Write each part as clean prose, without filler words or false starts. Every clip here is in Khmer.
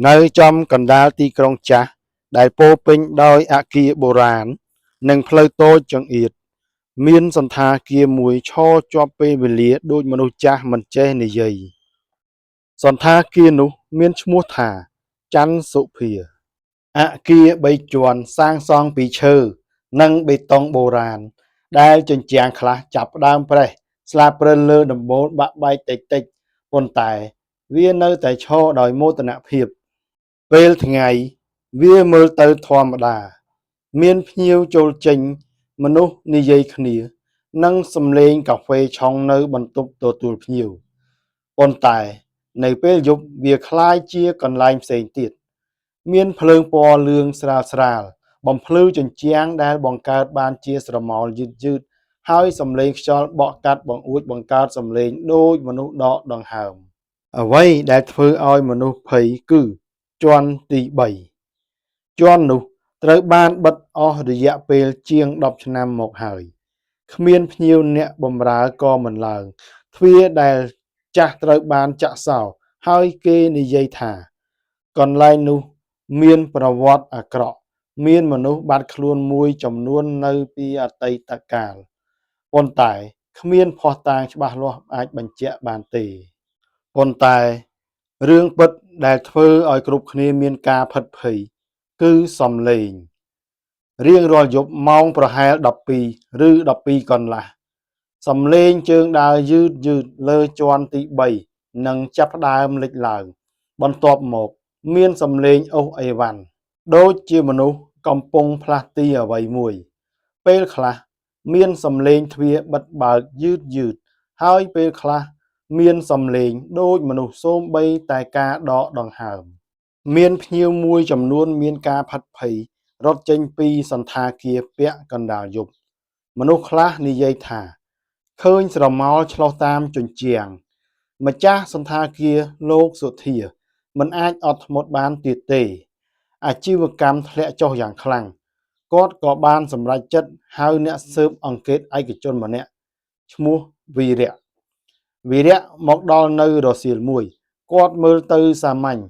នៅចំកណ្ដាលទីក្រុងចាស់ដែលពោរពេញដោយអគារបុរាណនិងផ្លូវតូចចង្អៀតមានសណ្ឋាគារមួយឈរជាប់ពេលវេលាដូចមនុស្សចាស់មិនចេះនិយាយសណ្ឋាគារនោះមានឈ្មោះថាច័ន្ទសុភាអគារ3ជាន់សាងសង់ពីឈើនិងបេតុងបុរាណដែលជញ្ជាំងខ្លះចាប់ផ្ដើមប្រេះស្លាបព្រិនលើដំបូលបាក់បែកតិចៗប៉ុន្តែវានៅតែឈរដោយមោទនភាពពេលថ្ងៃវាមើលទៅធម្មតាមានភ្ញៀវចូលចេញមនុស្សនិយាយគ្នានិងសំឡេងកាហ្វេឆុងនៅបន្ទប់ទទួលភ្ញៀវប៉ុន្តែនៅពេលយប់វាคล้ายជាកន្លែងផ្សេងទៀតមានភ្លើងពណ៌លឿងស្រាលៗបំភ្លឺជញ្ជាំងដែលបង្កើតបានជាស្រមោលយឺតៗហើយសំឡេងខ្យល់បក់កាត់បង្អួចបង្កើតសំឡេងដូចមនុស្សដកដង្ហើមអ្វីដែលធ្វើឲ្យមនុស្សភ័យគឺជាន់ទី3ជាន់នោះត្រូវបានបិទអស់រយៈពេលជាង10ឆ្នាំមកហើយគ្មានភ្ញៀវអ្នកបម្រើក៏មិនឡើងទ្វារដែលចាស់ត្រូវបានចាក់សោហើយគេនិយាយថាកន្លែងនោះមានប្រវត្តិអាក្រក់មានមនុស្សបាត់ខ្លួនមួយចំនួននៅពីអតីតកាលប៉ុន្តែគ្មានភស្តុតាងច្បាស់លាស់អាចបញ្ជាក់បានទេប៉ុន្តែរឿងពិតដែលធ្វើឲ្យគ្រប់គ្នាមានការភិតភ័យគឺសំឡេងរៀងរាល់យប់ម៉ោងប្រហែល12ឬ12កន្លះសំឡេងជើងដើរយឺតលើជាន់ទី3នឹងចាប់ផ្ដើមលេចឡើងបន្ទាប់មកមានសំឡេងអូសអេវ៉ាន់ដូចជាមនុស្សកំពុងផ្លាស់ទីអ្វីមួយពេលខ្លះមានសំឡេងទ្វារបិទបើកយឺតហើយពេលខ្លះមានសំឡេងដូចមនុស្សសូម្បីតែការដកដង្ហើមមានភ្ញៀវមួយចំនួនមានការផិតភ័យរត់ចេញពីសណ្ឋាគារពាក់កណ្ដាលយប់មនុស្សខ្លះនិយាយថាឃើញស្រមោលឆ្លុះតាមជញ្ជាំងម្ចាស់សណ្ឋាគារលោកសុធាមិនអាចអត់ធ្មត់បានទៀតទេអាជីវកម្មធ្លាក់ចុះយ៉ាងខ្លាំងគាត់ក៏បានសម្រេចចិត្តហៅអ្នកស៊ើបអង្កេតឯកជនម្នាក់ឈ្មោះវីរៈមកដល់នៅរសៀលមួយគាត់មើលទៅសាមញ្ញ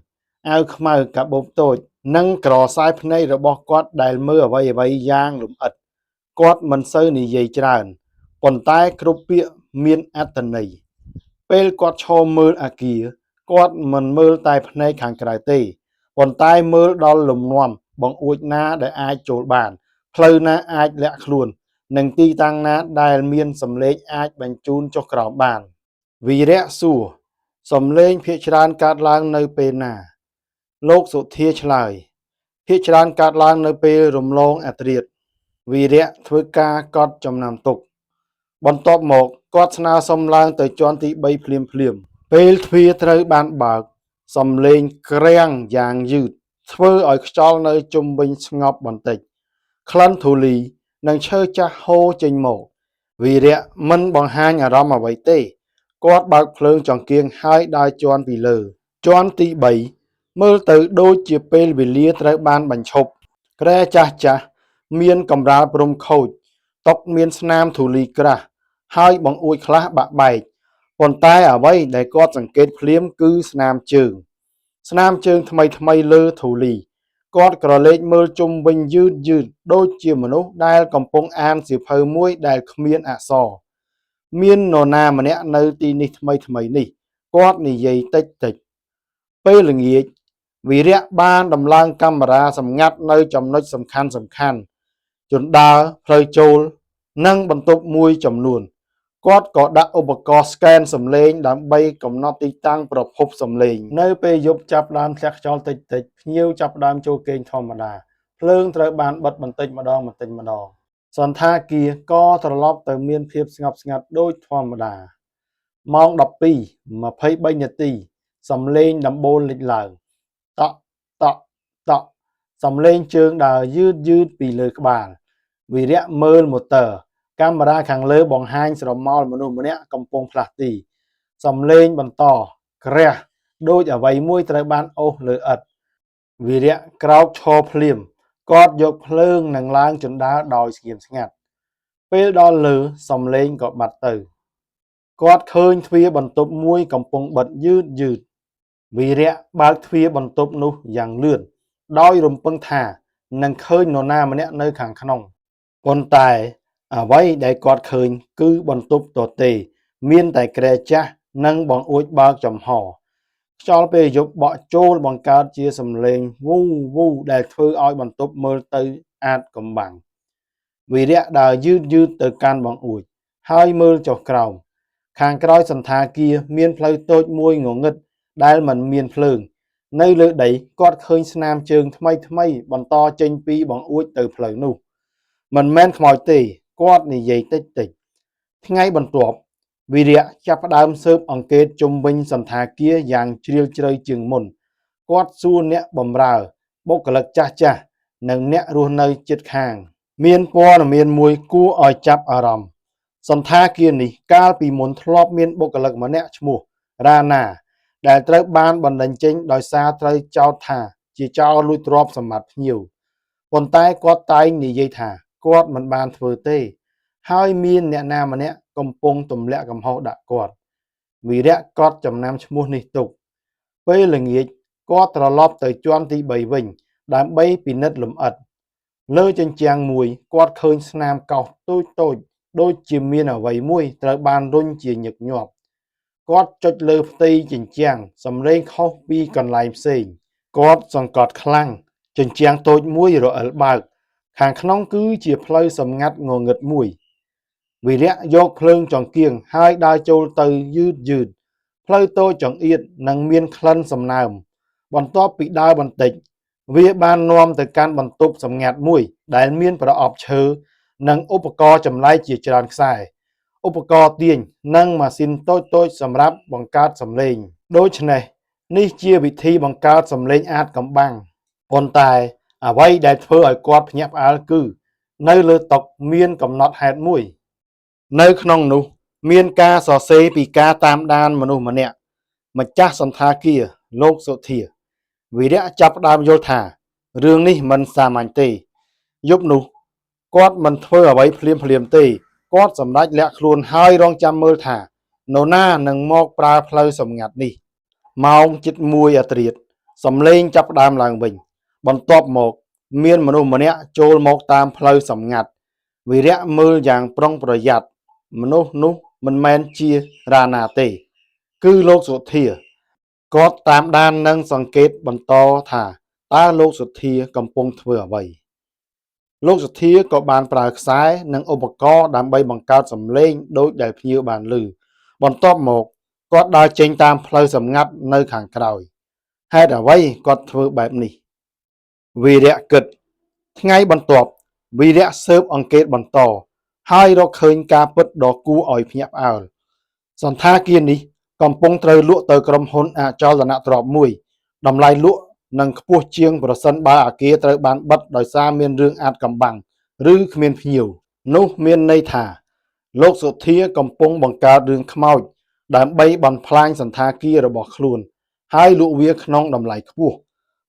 អាវខ្មៅកាបូបតូចនិងក្រសែភ្នែករបស់គាត់ដែលមើលអ្វីយ៉ាងលម្អិតគាត់មិនសូវនិយាយច្រើនប៉ុន្តែគ្រប់ពាក្យមានអត្ថន័យពេលគាត់ឈរមើលអាគារគាត់មិនមើលតែភ្នែកខាងក្រៅទេប៉ុន្តែមើលដល់លំនាំបង្អួចណាដែលអាចចូលបានផ្លូវណាអាចលាក់ខ្លួននិងទីតាំងណាដែលមានសំឡេងអាចបញ្ជូនចុះក្រោមបានវីរៈសួរសំឡេងភាគច្រើនកើតឡើងនៅពេលណាលោកសុធាឆ្លើយភាគច្រើនកើតឡើងនៅពេលរំលងអធ្រាត្រវីរៈធ្វើការកត់ចំណាំទុកបន្ទាប់មកគាត់ស្នើសុំឡើងទៅជាន់ទី3ភ្លាមពេលទ្វារត្រូវបានបើកសំឡេងក្រាំងយ៉ាងយឺតធ្វើឲ្យខ្យល់នៅជុំវិញស្ងប់បន្តិចក្លិនធូលីនិងឈើចាស់ហូរចេញមកវីរៈមិនបង្ហាញអារម្មណ៍អ្វីទេគាត់បើកភ្លើងចង្កៀងហើយដើរជាន់ពីលើជាន់ទី3មើលទៅដូចជាពេលវេលាត្រូវបានបញ្ឈប់គ្រែចាស់មានកម្រាលព្រំខូចតុមានស្នាមធូលីក្រាស់ហើយបង្អួចខ្លះបាក់បែកប៉ុន្តែអ្វីដែលគាត់សង្កេតភ្លាមគឺស្នាមជើងថ្មីលើធូលីគាត់ក្រឡេកមើលជុំវិញយឺតដូចជាមនុស្សដែលកំពុងអានសៀវភៅមួយដែលគ្មានអក្សរមាននរណាម្នាក់នៅទីនេះថ្មីនេះគាត់និយាយតិចពេលល្ងាចវីរៈបានដំឡើងកាមេរ៉ាសម្ងាត់នៅចំណុចសំខាន់ជណ្ដើរផ្លូវចូលនិងបន្ទប់មួយចំនួនគាត់ក៏ដាក់ឧបករណ៍ស្កេនសំឡេងដើម្បីកំណត់ទីតាំងប្រភពសំឡេងនៅពេលយប់ចាប់ដើមធ្លាក់ខ្យល់តិចភ្ញៀវចាប់ដើមចូលគេងធម្មតាភ្លើងត្រូវបានបិទបន្តិចម្ដងសណ្ឋាគារក៏ត្រឡប់ទៅមានភាពស្ងប់ស្ងាត់ដូចធម្មតាម៉ោង12:23នាទីសំឡេងដំបូលលេចឡើងតក់តក់សំឡេងជើងដើរយឺតពីលើក្បាលវីរៈមើលម៉ូទ័រកាមេរ៉ាខាងលើបង្ហាញស្រមោលមនុស្សម្នាក់កំពុងផ្លាស់ទីសំឡេងបន្តក្រាស់ដូចអ្វីមួយត្រូវបានអូសលើឥដ្ឋវីរៈក្រោកឈរភ្លាមគាត់យកភ្លើងនិងឡើងជណ្ដើរដោយស្ងៀមស្ងាត់ពេលដល់លើសំឡេងក៏បាត់ទៅគាត់ឃើញទ្វារបន្ទប់មួយកំពុងបិទយឺត វីរៈបើកទ្វារបន្ទប់នោះយ៉ាងលឿនដោយរំពឹងថានឹងឃើញនរណាម្នាក់នៅខាងក្នុងប៉ុន្តែអ្វីដែលគាត់ឃើញគឺបន្ទប់ទទេរមានតែគ្រែចាស់និងបង្អួចបើកចំហខ្យល់ពេលយប់បក់ចូលបង្កើតជាសំឡេងវូវូដែលធ្វើឲ្យបន្ទប់មើលទៅអាតកំបាំងវីរៈដើរយឺតទៅកាន់បង្អួចហើយមើលចុះក្រោមខាងក្រោយសន្តាគារមានផ្លូវតូចមួយងងឹតដែលមិនមានភ្លើងនៅលើដីគាត់ឃើញស្នាមជើងថ្មីបន្តចេញពីបង្អួចទៅផ្លូវនោះមិនមែនខ្មោចទេគាត់និយាយតិចថ្ងៃបន្ទាប់វីរៈចាប់ផ្ដើមស៊ើបអង្កេតជុំវិញសន្តាគារយ៉ាងជ្រាលជ្រៅជាងមុនគាត់សួរអ្នកបម្រើបុគ្គលិកចាស់និងអ្នករស់នៅជិតខាងមានព័ត៌មានមួយគួរឲ្យចាប់អារម្មណ៍សន្តាគារនេះកាលពីមុនធ្លាប់មានបុគ្គលិកម្នាក់ឈ្មោះរ៉ាណាដែលត្រូវបានបណ្តេញចេញដោយសារត្រូវចោទថាជាចោរលួចទ្រព្យសម្បត្តិភ្ញៀវប៉ុន្តែគាត់តែងនិយាយថាគាត់មិនបានធ្វើទេហើយមានអ្នកណាម្នាក់កំពុងទម្លាក់កំហុសដាក់គាត់វីរៈកត់ចំណាំឈ្មោះនេះទុកពេលល្ងាចគាត់ត្រឡប់ទៅជាន់ទី3វិញដើម្បីពិនិត្យលម្អិតលើជញ្ជាំងមួយគាត់ឃើញស្នាមកោសតូចដូចជាមានអ្វីមួយត្រូវបានរុញជាញឹកញាប់គាត់ចុចលើផ្ទៃជញ្ជាំងសំឡេងខុសពីកន្លែងផ្សេងគាត់សង្កត់ខ្លាំងជញ្ជាំងតូចមួយរអិលបើកខាងក្នុងគឺជាផ្លូវសម្ងាត់ងងឹតមួយវីរៈយកភ្លើងចង្កៀងហើយដើរចូលទៅយឺតផ្លូវតូចចង្អៀតនិងមានក្លិនសំណើមបន្ទាប់ពីដើរបន្តិចវាបាននាំទៅកាន់បន្ទប់សម្ងាត់មួយដែលមានប្រអប់ឈើនិងឧបករណ៍ចម្លែកជាច្រើនខ្សែឧបករណ៍ទាញនិងម៉ាស៊ីនតូចសម្រាប់បង្កើតសំឡេងដូច្នេះនេះជាវិធីបង្កើតសំឡេងអាតកំបាំងប៉ុន្តែអ្វីដែលធ្វើឲ្យគាត់ភ្ញាក់ផ្អើលគឺនៅលើតុមានកំណត់ហេតុមួយនៅក្នុងនោះមានការសរសេរពីការតាមដានមនុស្សម្នាក់ម្ចាស់សន្តាគារលោកសុធាវីរៈចាប់ផ្ដើមយល់ថារឿងនេះមិនសាមញ្ញទេយប់នោះគាត់មិនធ្វើអ្វីភ្លាមទេគាត់សម្រេចលាក់ខ្លួនហើយរងចាំមើលថានរណានឹងមកប្រើផ្លូវសម្ងាត់នេះម៉ោងជិត1អាធ្រាត្រសំឡេងចាប់ផ្ដើមឡើងវិញបន្ទាប់មកមានមនុស្សម្នាក់ចូលមកតាមផ្លូវសម្ងាត់វីរៈមើលយ៉ាងប្រុងប្រយ័ត្នមនុស្សនោះមិនមែនជារ៉ាណាទេគឺលោកសុធាគាត់តាមដាននិងសង្កេតបន្តថាតើលោកសុធាកំពុងធ្វើអ្វីលោកសុធាក៏បានប្រើខ្សែនិងឧបករណ៍ដើម្បីបង្កើតសំឡេងដូចដែលភ្ញៀវបានឮបន្ទាប់មកគាត់ដើរចេញតាមផ្លូវសម្ងាត់នៅខាងក្រោយហេតុអ្វីគាត់ធ្វើបែបនេះវីរៈគិតថ្ងៃបន្ទាប់វីរៈស៊ើបអង្កេតបន្តហើយរកឃើញការពិតដ៏គួរឲ្យភ្ញាក់ផ្អើលសន្តាគារនេះកំពុងត្រូវលក់ទៅក្រុមហ៊ុនអចលនទ្រព្យមួយតម្លៃលក់នឹងខ្ពស់ជាងប្រសិនបើអគារត្រូវបានបិទដោយសារមានរឿងអាតកំបាំងឬគ្មានភ្ញៀវនោះមានន័យថាលោកសុធាកំពុងបង្កើតរឿងខ្មោចដើម្បីបំផ្លាញសន្តាគាររបស់ខ្លួនហើយលក់វាក្នុងតម្លៃខ្ពស់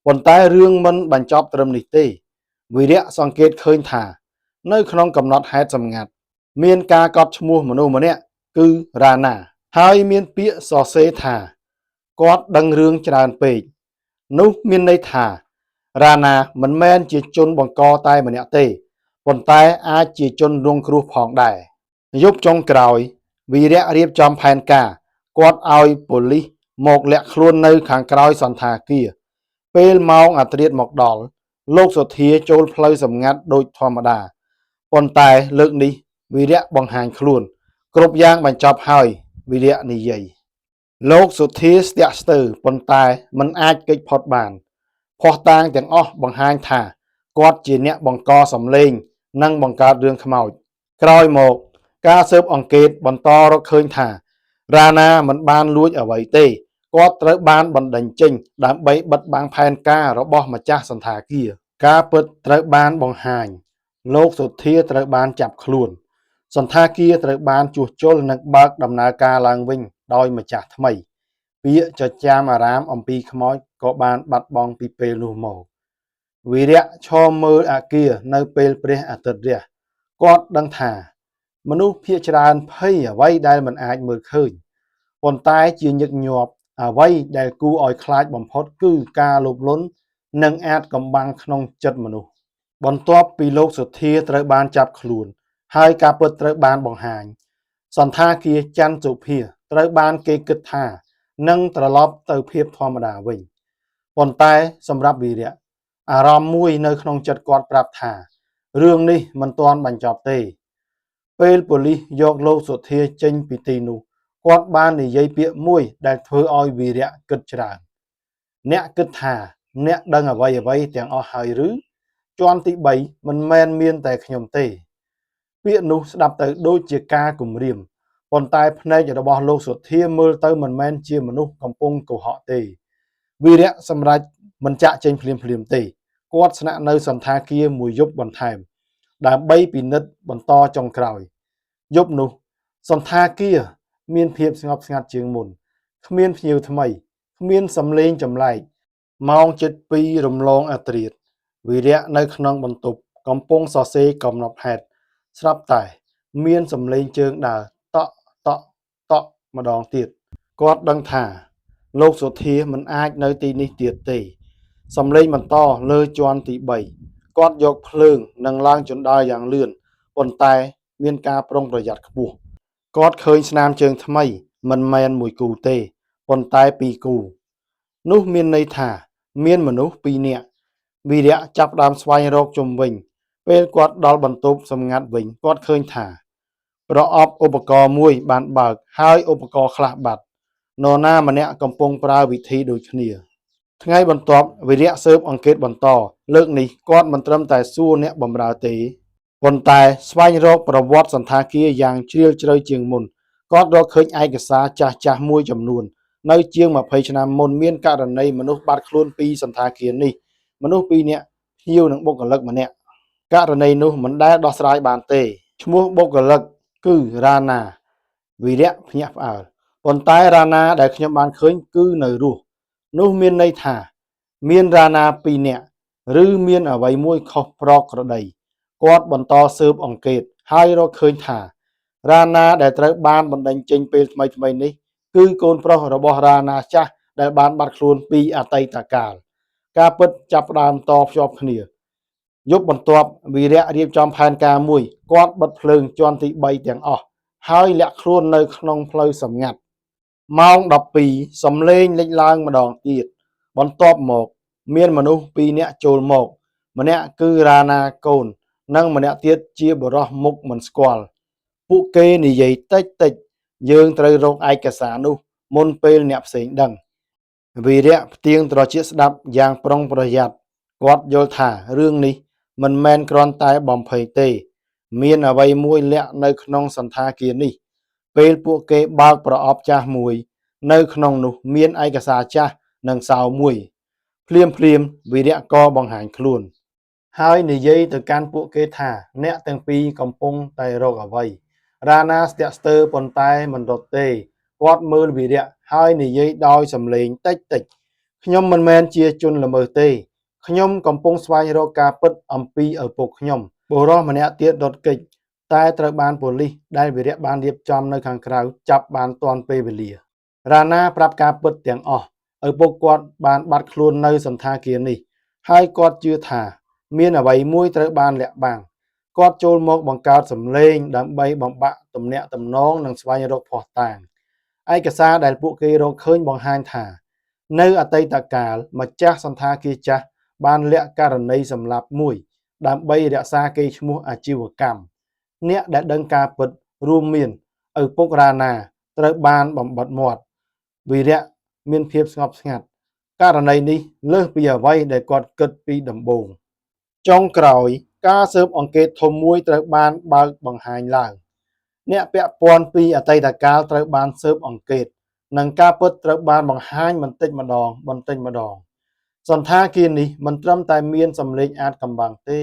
ប៉ុន្តែរឿងមិនបញ្ចប់ត្រឹមនេះទេវីរៈសង្កេតឃើញថានៅក្នុងកំណត់ហេតុសម្ងាត់មានការកត់ឈ្មោះមនុស្សម្នាក់គឺរ៉ាណាហើយមានពាក្យសរសេរថាគាត់ដឹងរឿងច្រើនពេកនោះមានន័យថារ៉ាណាមិនមែនជាជនបង្កតែម្នាក់ទេប៉ុន្តែអាចជាជនរងគ្រោះផងដែរយប់ចុងក្រោយវីរៈរៀបចំផែនការគាត់ឲ្យប៉ូលីសមកលាក់ខ្លួននៅខាងក្រោយសន្តាគារពេលម៉ោងអាធ្រាត្រមកដល់លោកសុធាចូលផ្លូវសម្ងាត់ដូចធម្មតាប៉ុន្តែលើកនេះវីរៈបង្ហាញខ្លួនគ្រប់យ៉ាងបញ្ចប់ហើយវីរៈនិយាយលោកសុធាស្ទាក់ស្ទើរប៉ុន្តែមិនអាចគេចផុតបានភ័ស្តុតាងទាំងអស់បង្ហាញថាគាត់ជាអ្នកបង្កសំឡេងនិងបង្កើតរឿងខ្មោចក្រោយមកការស៊ើបអង្កេតបន្តរកឃើញថារ៉ាណាមិនបានលួចអ្វីទេគាត់ត្រូវបានបណ្តេញចេញដើម្បីបិទបាំងផែនការរបស់ម្ចាស់សន្តាគារការពិតត្រូវបានបង្ហាញលោកសុធាត្រូវបានចាប់ខ្លួនសន្តាគារត្រូវបានជួសជុលនិងបើកដំណើរការឡើងវិញដោយម្ចាស់ថ្មីពាក្យចចាមអារាមអំពីខ្មោចក៏បានបាត់បង់ពីពេលនោះមកវីរៈឈរមើលអគារនៅពេលព្រះអាទិត្យរះគាត់ដឹងថាមនុស្សភាគច្រើនភ័យអ្វីដែលមិនអាចមើលឃើញប៉ុន្តែជាញឹកញាប់ អ្វីដែលគួរឲ្យខ្លាចបំផុតគឺការលោភលន់និងអាចកំបាំងក្នុងចិត្តមនុស្សបន្ទាប់ពីលោកសុធាត្រូវបានចាប់ខ្លួនហើយការពិតត្រូវបានបង្ហាញសន្តាគារច័ន្ទសុភាត្រូវបានគេគិតថានឹងត្រឡប់ទៅភាពធម្មតាវិញប៉ុន្តែសម្រាប់វីរៈអារម្មណ៍មួយនៅក្នុងចិត្តគាត់ប្រាប់ថារឿងនេះមិនទាន់បញ្ចប់ទេពេលប៉ូលីសយកលោកសុធាចេញពីទីនោះគាត់បាននិយាយពាក្យមួយដែលធ្វើឲ្យវីរៈគិតច្រើនអ្នកគិតថាអ្នកដឹងអ្វីទាំងអស់ហើយឬជាន់ទី3មិនមែនមានតែខ្ញុំទេពាក្យនោះស្ដាប់ទៅដូចជាការគំរាមប៉ុន្តែភ្នែករបស់លោកសុធាមើលទៅមិនមែនជាមនុស្សកំពុងកុហកទេវីរៈសម្រេចមិនចាក់ចេញភ្លាមទេគាត់ស្នាក់នៅសន្តាគារមួយយប់បន្ថែមដើម្បីពិនិត្យបន្តចុងក្រោយយប់នោះសន្តាគារមានភាពស្ងប់ស្ងាត់ជាងមុនគ្មានភ្ញៀវថ្មីគ្មានសំឡេងចម្លែកម៉ោងជិត2រំលងអត្រាតវីរៈនៅក្នុងបន្ទប់កំពុងសរសេរកំណត់ហេតុស្រាប់តែមានសំឡេងជើងដើរតក់តក់តក់ម្ដងទៀតគាត់ដឹងថាលោកសុធាមិនអាចនៅទីនេះទៀតទេសំឡេងបន្តលើជាន់ទី3គាត់យកភ្លើងនិងឡើងជណ្ដើរយ៉ាងលឿនប៉ុន្តែមានការប្រុងប្រយ័ត្នខ្ពស់គាត់ឃើញស្នាមជើងថ្មីមិនមែនមួយគូទេប៉ុន្តែពីរគូនោះមានន័យថាមានមនុស្ស2នាក់វីរៈចាប់ផ្ដើមស្វែងរកជុំវិញពេលគាត់ដល់បន្ទប់សម្ងាត់វិញគាត់ឃើញថាប្រអប់ឧបករណ៍មួយបានបើកហើយឧបករណ៍ខ្លះបាត់នរណាម្នាក់កំពុងប្រើវិធីដូចគ្នាថ្ងៃបន្ទាប់វីរៈស៊ើបអង្កេតបន្តលើកនេះគាត់មិនត្រឹមតែសួរអ្នកបម្រើទេប៉ុន្តែស្វែងរកប្រវត្តិសន្តាគារយ៉ាងជ្រាលជ្រៅជាងមុនគាត់រកឃើញឯកសារចាស់មួយចំនួននៅជាង20ឆ្នាំមុនមានករណីមនុស្សបាត់ខ្លួនពីសន្តាគារនេះមនុស្ស2នាក់ភ្ញៀវនិងបុគ្គលិកម្នាក់ករណីនោះមិនដែលដោះស្រាយបានទេឈ្មោះបុគ្គលិកគឺរ៉ាណាវីរៈភ្ញាក់ផ្អើលប៉ុន្តែរ៉ាណាដែលខ្ញុំបានឃើញគឺនៅរស់នោះមានន័យថាមានរ៉ាណា2នាក់ឬមានអ្វីមួយខុសប្រក្រតីគាត់បន្តស៊ើបអង្កេតហើយរកឃើញថារ៉ាណាដែលត្រូវបានបណ្ដេញចេញពេលថ្មីនេះគឺកូនប្រុសរបស់រ៉ាណាចាស់ដែលបានបាត់ខ្លួនពីអតីតកាលការពិតចាប់ផ្ដើមតភ្ជាប់គ្នាយប់បន្ទាប់វីរៈរៀបចំផែនការមួយគាត់បិទភ្លើងជាន់ទី3ទាំងអស់ហើយលាក់ខ្លួននៅក្នុងផ្លូវសម្ងាត់ម៉ោង12សំឡេងលេចឡើងម្ដងទៀតបន្ទាប់មកមានមនុស្ស2នាក់ចូលមកម្នាក់គឺរ៉ាណាកូននិងម្នាក់ទៀតជាបុរសមុខមិនស្គាល់ពួកគេនិយាយតិចយើងត្រូវរកឯកសារនោះមុនពេលអ្នកផ្សេងដឹងវីរៈផ្ទៀងត្រចៀកស្ដាប់យ៉ាងប្រុងប្រយ័ត្នគាត់យល់ថារឿងនេះមិនមែនគ្រាន់តែបំភ័យទេមានអ្វីមួយលាក់នៅក្នុងសន្តាគារនេះពេលពួកគេបើកប្រអប់ចាស់មួយនៅក្នុងនោះមានឯកសារចាស់និងសោមួយភ្លាមវីរៈក៏បង្ហាញខ្លួនហើយនិយាយទៅកាន់ពួកគេថាអ្នកទាំងពីរកំពុងតែរកអ្វីរ៉ាណាស្ទាក់ស្ទើរប៉ុន្តែមិនរត់ទេគាត់មើលវីរៈហើយនិយាយដោយសំឡេងតិចខ្ញុំមិនមែនជាជនល្មើសទេខ្ញុំកំពុងស្វែងរកការពិតអំពីឪពុកខ្ញុំបុរសម្នាក់ទៀតដុតកិច្ចតែត្រូវបានប៉ូលីសដែលវីរៈបានរៀបចំនៅខាងក្រៅចាប់បានទាន់ពេលវេលារ៉ាណាប្រាប់ការពិតទាំងអស់ឪពុកគាត់បានបាត់ខ្លួននៅសន្តាគារនេះហើយគាត់ជឿថាមានអ្វីមួយត្រូវបានលាក់បាំងគាត់ចូលមកបង្កើតសម្លេងដើម្បីបំបាក់ទំនាក់ទំនងនិងស្វែងរកភស្តុតាងឯកសារដែលពួកគេរកឃើញបង្ហាញថានៅអតីតកាលម្ចាស់សន្តាគារចាស់បានលាក់ករណីសម្លាប់មួយដើម្បីរក្សាកេរ្តិ៍ឈ្មោះអាជីវកម្មអ្នកដែលដឹងការពិតរួមមានឪពុករ៉ាណាត្រូវបានបំបិទមាត់វីរៈមានភាពស្ងប់ស្ងាត់ករណីនេះលើសពីអ្វីដែលគាត់គិតពីដំបូងចុងក្រោយការស៊ើបអង្កេតធំមួយត្រូវបានបើកបង្ហាញឡើងអ្នកពាក់ព័ន្ធពីអតីតកាលត្រូវបានស៊ើបអង្កេតនិងការពិតត្រូវបានបង្ហាញបន្តិចម្ដងសន្តាគារនេះមិនត្រឹមតែមានសម្លេងអាចកំបាំងទេ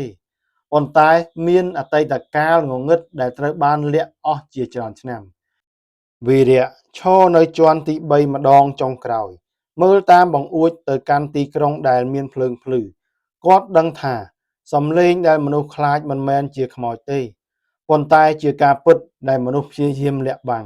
ប៉ុន្តែមានអតីតកាលងងឹតដែលត្រូវបានលាក់អស់ជាច្រើនឆ្នាំវីរៈឈរនៅជាន់ទី3ម្ដងចុងក្រោយមើលតាមបង្អួចទៅកាន់ទីក្រុងដែលមានភ្លើងភ្លឺគាត់ដឹងថាសំឡេងដែលមនុស្សខ្លាចមិនមែនជាខ្មោចទេប៉ុន្តែជាការពិតដែលមនុស្សព្យាយាមលាក់បាំង